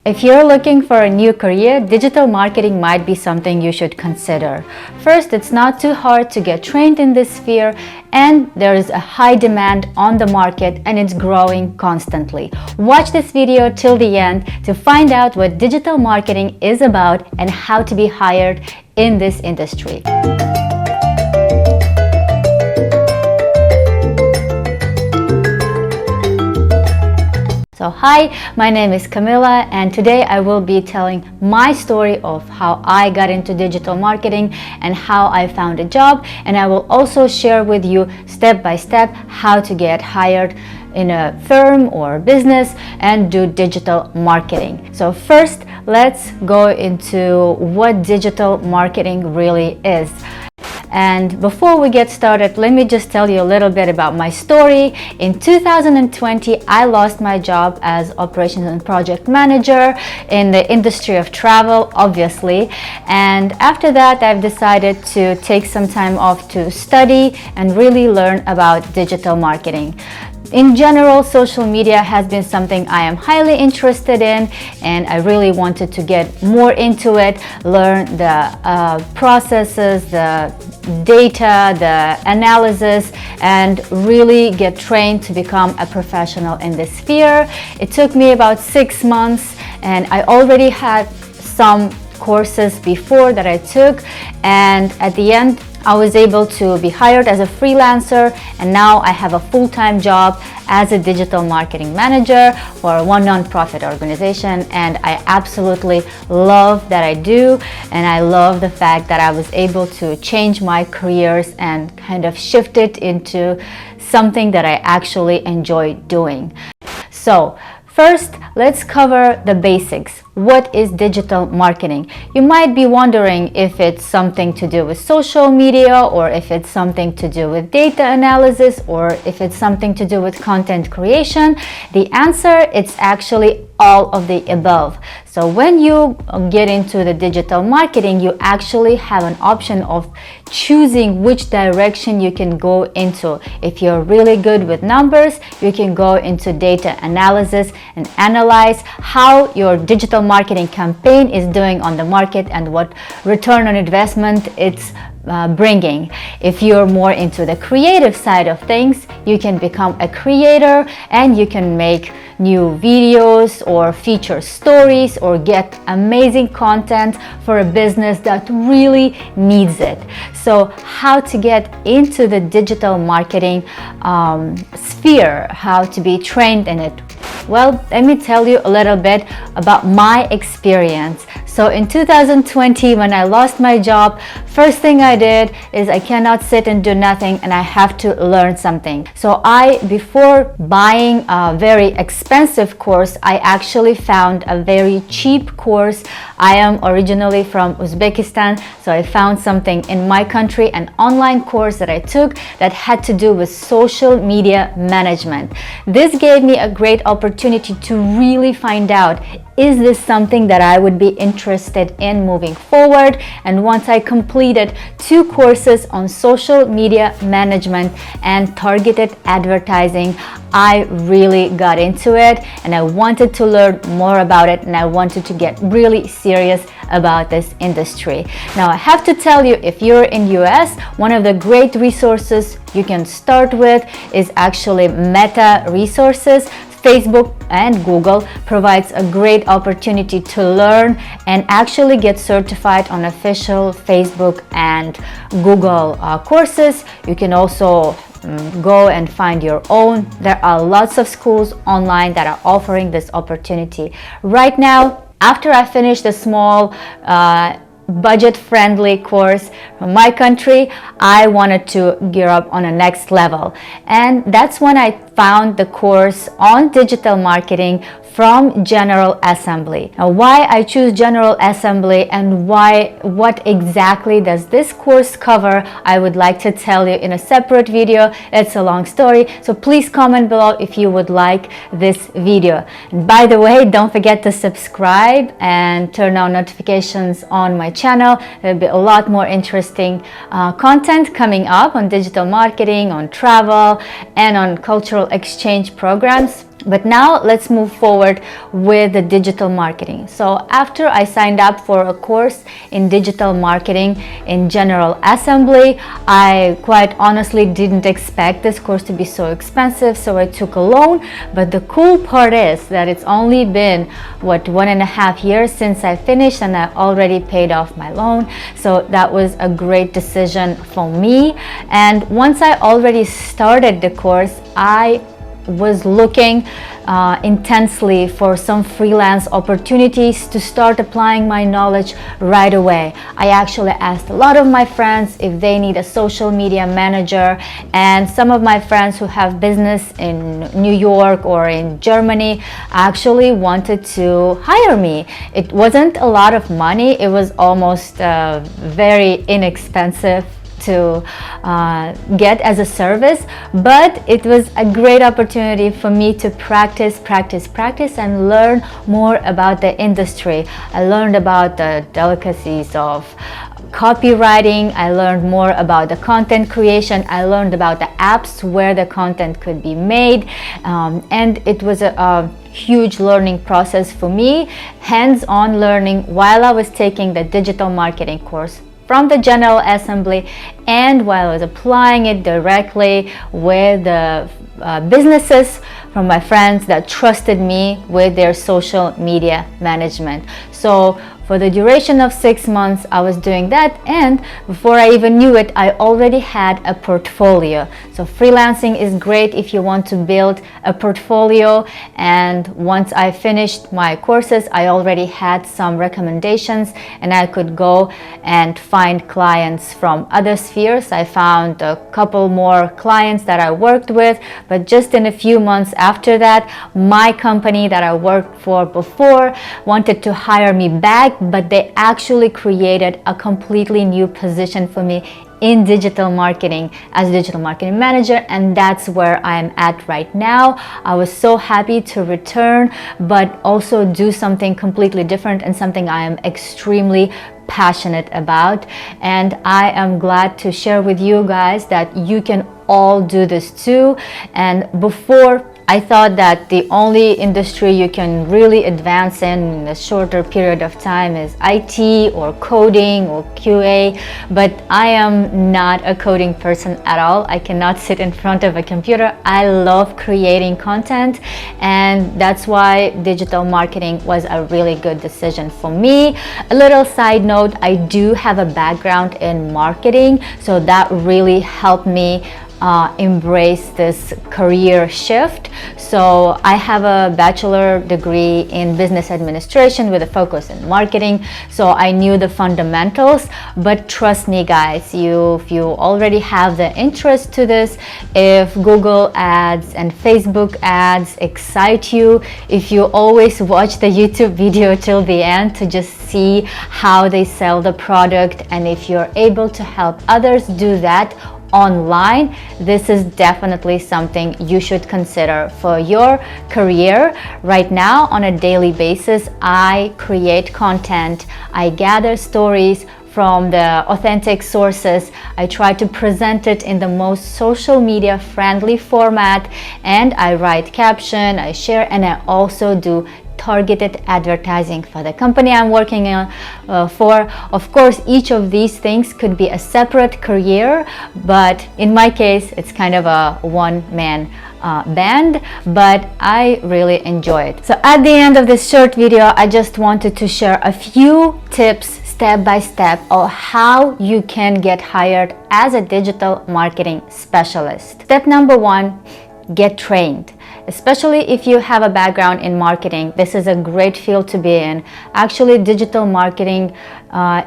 If you're looking for a new career, digital marketing might be something you should consider. First, it's not too hard to get trained in this sphere, and there is a high demand on the market and it's growing constantly. Watch this video till the end to find out what digital marketing is about and how to be hired in this industry. So hi, my name is Camilla, and today I will be telling my story of how I got into digital marketing and how I found a job, and I will also share with you step by step how to get hired in a firm or business and do digital marketing. So first, let's go into what digital marketing really is. And before we get started, let me just tell you a little bit about my story. In 2020, I lost my job as operations and project manager in the industry of travel, obviously. And after that, I've decided to take some time off to study and really learn about digital marketing. In general, social media has been something I am highly interested in, and I really wanted to get more into it, learn the processes, the data, the analysis, and really get trained to become a professional in this sphere. It took me about 6 months, and I already had some courses before that I took, and at the end I was able to be hired as a freelancer, and now I have a full-time job as a digital marketing manager for one nonprofit organization, and I absolutely love that I do, and I love the fact that I was able to change my careers and kind of shift it into something that I actually enjoy doing. So first, let's cover the basics. What is digital marketing? You might be wondering if it's something to do with social media, or if it's something to do with data analysis, or if it's something to do with content creation. The answer, it's actually all of the above. So when you get into the digital marketing, you actually have an option of choosing which direction you can go into. If you're really good with numbers, you can go into data analysis and analyze how your digital marketing campaign is doing on the market and what return on investment it's bringing. If you're more into the creative side of things, you can become a creator and you can make new videos or feature stories or get amazing content for a business that really needs it. So how to get into the digital marketing sphere, how to be trained in it? Well, let me tell you a little bit about my experience. So in 2020, when I lost my job, first thing I did is I cannot sit and do nothing, and I have to learn something. So before buying a very expensive course, I actually found a very cheap course. I am originally from Uzbekistan, so I found something in my country, an online course that I took that had to do with social media management. This gave me a great opportunity to really find out, is this something that I would be interested in moving forward? And once I completed 2 courses on social media management and targeted advertising, I really got into it, and I wanted to learn more about it, and I wanted to get really serious about this industry. Now I have to tell you, if you're in US, one of the great resources you can start with is actually Meta resources. Facebook and Google provides a great opportunity to learn and actually get certified on official Facebook and Google courses. You can also go and find your own. There are lots of schools online that are offering this opportunity. Right now, after I finished a small budget-friendly course from my country, I wanted to gear up on a next level, and that's when I found the course on digital marketing from General Assembly. Now, why I choose General Assembly and what exactly does this course cover, I would like to tell you in a separate video. It's a long story, so please comment below if you would like this video. And by the way, don't forget to subscribe and turn on notifications on my channel. There'll be a lot more interesting content coming up on digital marketing, on travel, and on cultural exchange programs. But now let's move forward with the digital marketing. So after I signed up for a course in digital marketing in General Assembly, I quite honestly didn't expect this course to be so expensive, so I took a loan. But the cool part is that it's only been 1.5 years since I finished, and I already paid off my loan. So that was a great decision for me. And once I already started the course, I was looking intensely for some freelance opportunities to start applying my knowledge right away. I actually asked a lot of my friends if they need a social media manager, and some of my friends who have business in New York or in Germany actually wanted to hire me. It wasn't a lot of money, it was almost very inexpensive to get as a service, but it was a great opportunity for me to practice and learn more about the industry. I learned about the delicacies of copywriting, I learned more about the content creation, I learned about the apps where the content could be made, and it was a huge learning process for me, hands-on learning while I was taking the digital marketing course from the General Assembly, and while I was applying it directly with the businesses from my friends that trusted me with their social media management. So for the duration of 6 months, I was doing that, and before I even knew it, I already had a portfolio. So freelancing is great if you want to build a portfolio, and once I finished my courses, I already had some recommendations, and I could go and find clients from other spheres. I found a couple more clients that I worked with, but just in a few months after that, my company that I worked for before wanted to hire me back, but they actually created a completely new position for me in digital marketing as a digital marketing manager, and that's where I'm at right now. I was so happy to return, but also do something completely different and something I am extremely passionate about. And I am glad to share with you guys that you can all do this too. And before, I thought that the only industry you can really advance in a shorter period of time is IT or coding or QA, but I am not a coding person at all. I cannot sit in front of a computer. I love creating content, and that's why digital marketing was a really good decision for me. A little side note, I do have a background in marketing, so that really helped me embrace this career shift. So I have a bachelor degree in business administration with a focus in marketing, so I knew the fundamentals. But trust me guys, if you already have the interest to this, if Google ads and Facebook ads excite you, if you always watch the YouTube video till the end to just see how they sell the product, and if you're able to help others do that online, this is definitely something you should consider for your career. Right now, on a daily basis, I create content, I gather stories from the authentic sources, I try to present it in the most social media friendly format, and I write caption, I share, and I also do targeted advertising for the company I'm working for. Of course, each of these things could be a separate career, but in my case, it's kind of a one-man band, but I really enjoy it. So at the end of this short video, I just wanted to share a few tips step by step of how you can get hired as a digital marketing specialist. Step number 1, get trained. Especially if you have a background in marketing, this is a great field to be in. Actually, digital marketing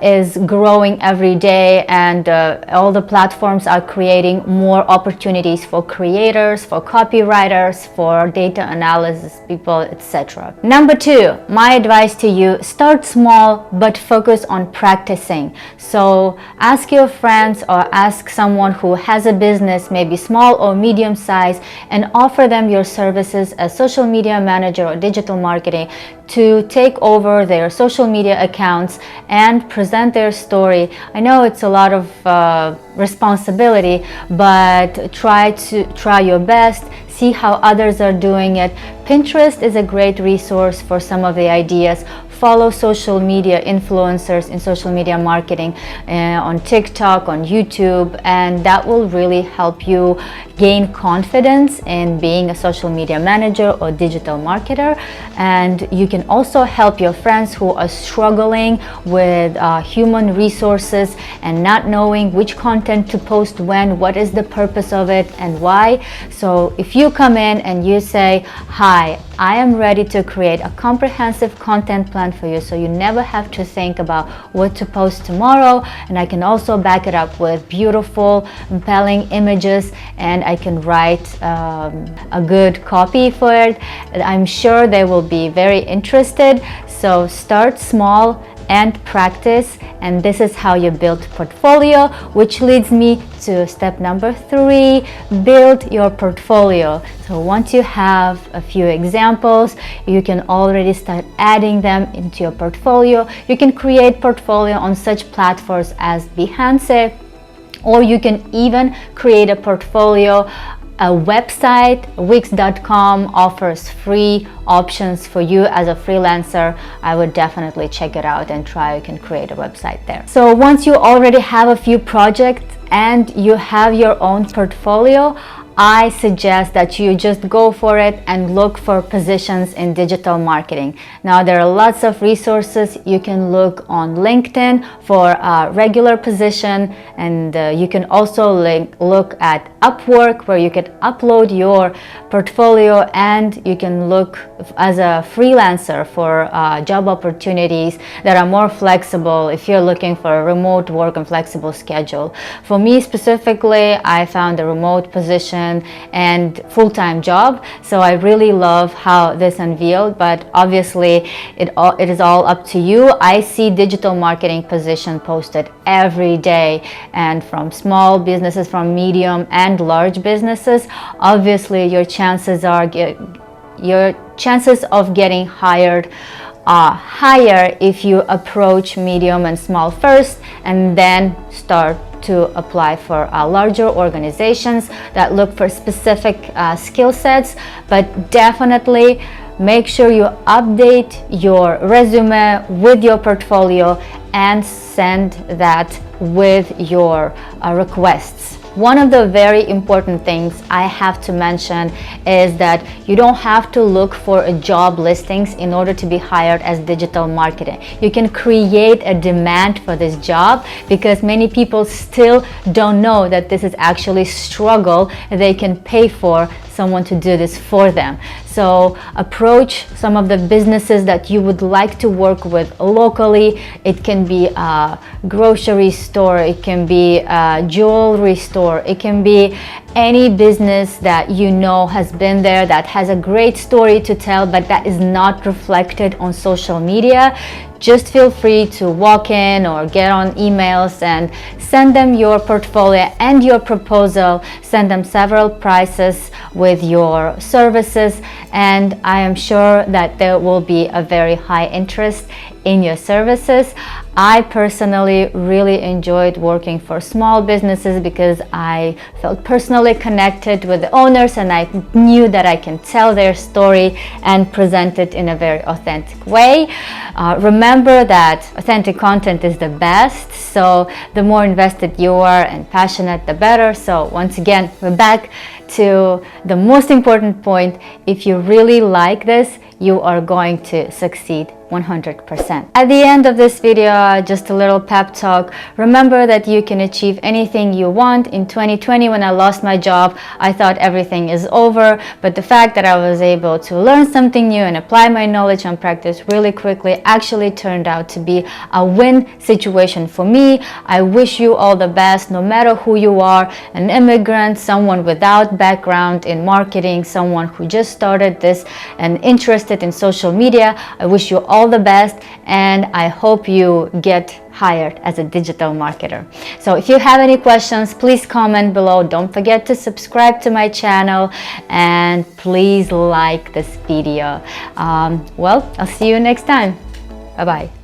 is growing every day, and all the platforms are creating more opportunities for creators, for copywriters, for data analysis people, etc. Number 2, my advice to you, start small but focus on practicing. So ask your friends or ask someone who has a business, maybe small or medium size, and offer them your services as social media manager or digital marketing to take over their social media accounts and and present their story. I know it's a lot of responsibility, but try your best. See how others are doing it. Pinterest is a great resource for some of the ideas. Follow social media influencers in social media marketing on TikTok, on YouTube, and that will really help you gain confidence in being a social media manager or digital marketer. And you can also help your friends who are struggling with human resources and not knowing which content to post when, what is the purpose of it, and why. So if you come in and you say, "Hi, I am ready to create a comprehensive content plan for you, so you never have to think about what to post tomorrow, and I can also back it up with beautiful, compelling images, and I can write a good copy for it," I'm sure they will be very interested. So start small and practice, and this is how you build portfolio, which leads me to step number 3, build your portfolio. So once you have a few examples, you can already start adding them into your portfolio. You can create portfolio on such platforms as Behance, or you can even create a portfolio. A website, Wix.com, offers free options for you as a freelancer. I would definitely check it out and try. You can create a website there. So once you already have a few projects and you have your own portfolio, I suggest that you just go for it and look for positions in digital marketing. Now, there are lots of resources. You can look on LinkedIn for a regular position, and you can also look at Upwork, where you can upload your portfolio, and you can look as a freelancer for job opportunities that are more flexible if you're looking for a remote work and flexible schedule. For me specifically, I found a remote position and full-time job, so I really love how this unveiled, but obviously it is all up to you. I see digital marketing position posted every day, and from small businesses, from medium and large businesses. Obviously your chances of getting hired are higher if you approach medium and small first, and then start to apply for larger organizations that look for specific skill sets. But definitely make sure you update your resume with your portfolio and send that with your requests. One of the very important things I have to mention is that you don't have to look for a job listings in order to be hired as digital marketing. You can create a demand for this job, because many people still don't know that this is actually struggle they can pay for someone to do this for them. So approach some of the businesses that you would like to work with locally. It can be a grocery store, it can be a jewelry store, it can be any business that you know has been there, that has a great story to tell, but that is not reflected on social media. Just feel free to walk in or get on emails and send them your portfolio and your proposal. Send them several prices with your services, and I am sure that there will be a very high interest in your services. I personally really enjoyed working for small businesses because I felt personally connected with the owners, and I knew that I can tell their story and present it in a very authentic way. Remember that authentic content is the best, so the more invested you are and passionate, the better. So once again, we're back to the most important point. If you really like this, you are going to succeed 100%. At the end of this video, just a little pep talk. Remember that you can achieve anything you want. In 2020, when I lost my job, I thought everything is over, but the fact that I was able to learn something new and apply my knowledge and practice really quickly actually turned out to be a win situation for me. I wish you all the best, no matter who you are, an immigrant, someone without background in marketing, someone who just started this and interested in social media. I wish you all the best, and I hope you get hired as a digital marketer. So if you have any questions, please comment below. Don't forget to subscribe to my channel, and please like this video. Well, I'll see you next time. Bye bye.